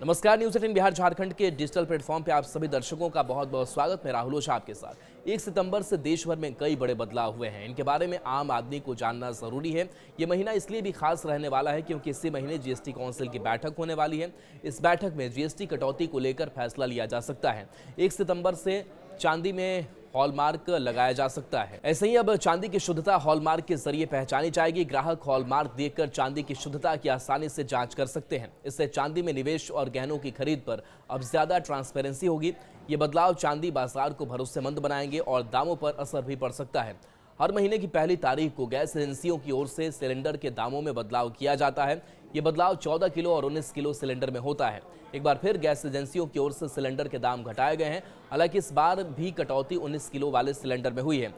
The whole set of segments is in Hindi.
नमस्कार। न्यूज़ 18 बिहार झारखंड के डिजिटल प्लेटफॉर्म पे आप सभी दर्शकों का बहुत बहुत स्वागत। मैं राहुल ओझा आपके साथ। 1 सितंबर से देश भर में कई बड़े बदलाव हुए हैं। इनके बारे में आम आदमी को जानना जरूरी है। ये महीना इसलिए भी खास रहने वाला है क्योंकि इसी महीने जीएसटी काउंसिल की बैठक होने वाली है। इस बैठक में जीएसटी कटौती को लेकर फैसला लिया जा सकता है। 1 सितंबर से चांदी में हॉलमार्क लगाया जा सकता है। ऐसे ही अब चांदी की शुद्धता हॉलमार्क के जरिए पहचानी जाएगी। ग्राहक हॉलमार्क देखकर चांदी की शुद्धता की आसानी से जांच कर सकते हैं। इससे चांदी में निवेश और गहनों की खरीद पर अब ज्यादा ट्रांसपेरेंसी होगी। ये बदलाव चांदी बाजार को भरोसेमंद बनाएंगे और दामों पर असर भी पड़ सकता है। हर महीने की पहली तारीख को गैस एजेंसियों की ओर से सिलेंडर के दामों में बदलाव किया जाता है। ये बदलाव 14 किलो और 19 किलो सिलेंडर में होता है। एक बार फिर गैस एजेंसियों की ओर से सिलेंडर के दाम घटाए गए हैं। हालांकि इस बार भी कटौती 19 किलो वाले सिलेंडर में हुई है।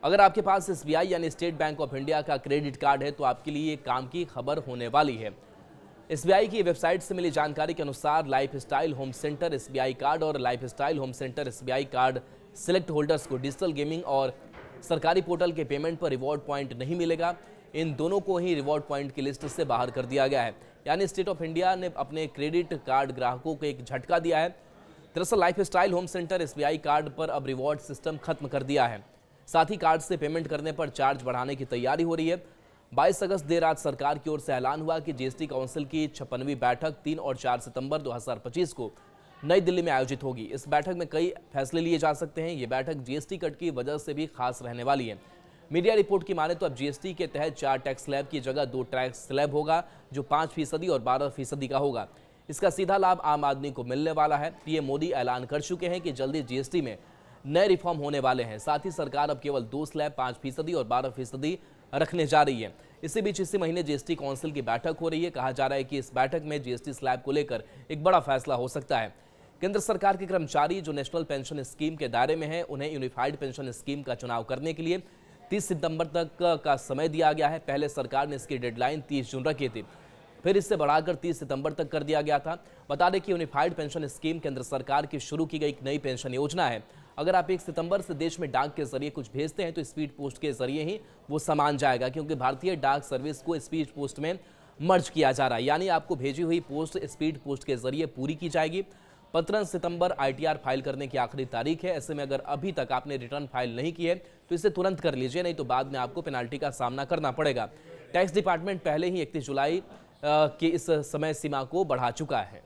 अगर आपके पास एसबीआई यानी स्टेट बैंक ऑफ इंडिया का क्रेडिट कार्ड है तो आपके लिए काम की खबर होने वाली है। एसबीआई की वेबसाइट से मिली जानकारी के अनुसार Lifestyle Home Centre SBI Card और Lifestyle Home Centre SBI Card Select holders को डिजिटल गेमिंग और सरकारी पोर्टल के पेमेंट पर रिवॉर्ड पॉइंट नहीं मिलेगा। इन दोनों को ही रिवॉर्ड पॉइंट की लिस्ट से बाहर कर दिया गया है। यानी स्टेट ऑफ इंडिया ने अपने क्रेडिट कार्ड ग्राहकों को एक झटका दिया है। दरअसल lifestyle Home Centre SBI card पर अब रिवॉर्ड सिस्टम खत्म कर दिया है। साथ ही कार्ड से पेमेंट करने पर चार्ज बढ़ाने की तैयारी हो रही है। 22 अगस्त देर रात सरकार की ओर से ऐलान हुआ कि जीएसटी काउंसिल की 56वीं बैठक 3 और 4 सितंबर 2025 को नई दिल्ली में आयोजित होगी। इस बैठक में कई फैसले लिए जा सकते हैं। ये बैठक जीएसटी कट की वजह से भी खास रहने वाली है। मीडिया रिपोर्ट की माने तो अब जीएसटी के तहत 4 टैक्स स्लैब की जगह 2 टैक्स स्लैब होगा, जो 5% और 12% का होगा। इसका सीधा लाभ आम आदमी को मिलने वाला है। पीएम मोदी ऐलान कर चुके हैं कि जल्दी जीएसटी में नए रिफॉर्म होने वाले हैं। साथ ही सरकार अब केवल 2 स्लैब 5% और 12% रखने जा रही है। इसी बीच इसी महीने जीएसटी काउंसिल की बैठक हो रही है। कहा जा रहा है कि इस बैठक में जीएसटी स्लैब को लेकर एक बड़ा फैसला हो सकता है। केंद्र सरकार के कर्मचारी जो नेशनल पेंशन स्कीम के दायरे में हैं, उन्हें यूनिफाइड पेंशन स्कीम का चुनाव करने के लिए 30 सितंबर तक का समय दिया गया है। पहले सरकार ने इसकी डेडलाइन 30 जून रखी थी, फिर इससे बढ़ाकर 30 सितंबर तक कर दिया गया था। बता दें कि यूनिफाइड पेंशन स्कीम केंद्र सरकार की शुरू की गई एक नई पेंशन योजना है। अगर आप 1 सितंबर से देश में डाक के जरिए कुछ भेजते हैं तो स्पीड पोस्ट के जरिए ही वो सामान जाएगा, क्योंकि भारतीय डाक सर्विस को स्पीड पोस्ट में मर्ज किया जा रहा है। यानी आपको भेजी हुई पोस्ट स्पीड पोस्ट के जरिए पूरी की जाएगी। 15 सितंबर आईटीआर फाइल करने की आखिरी तारीख है। ऐसे में अगर अभी तक आपने रिटर्न फाइल नहीं की है तो इसे तुरंत कर लीजिए, नहीं तो बाद में आपको पेनाल्टी का सामना करना पड़ेगा। टैक्स डिपार्टमेंट पहले ही 31 जुलाई की इस समय सीमा को बढ़ा चुका है।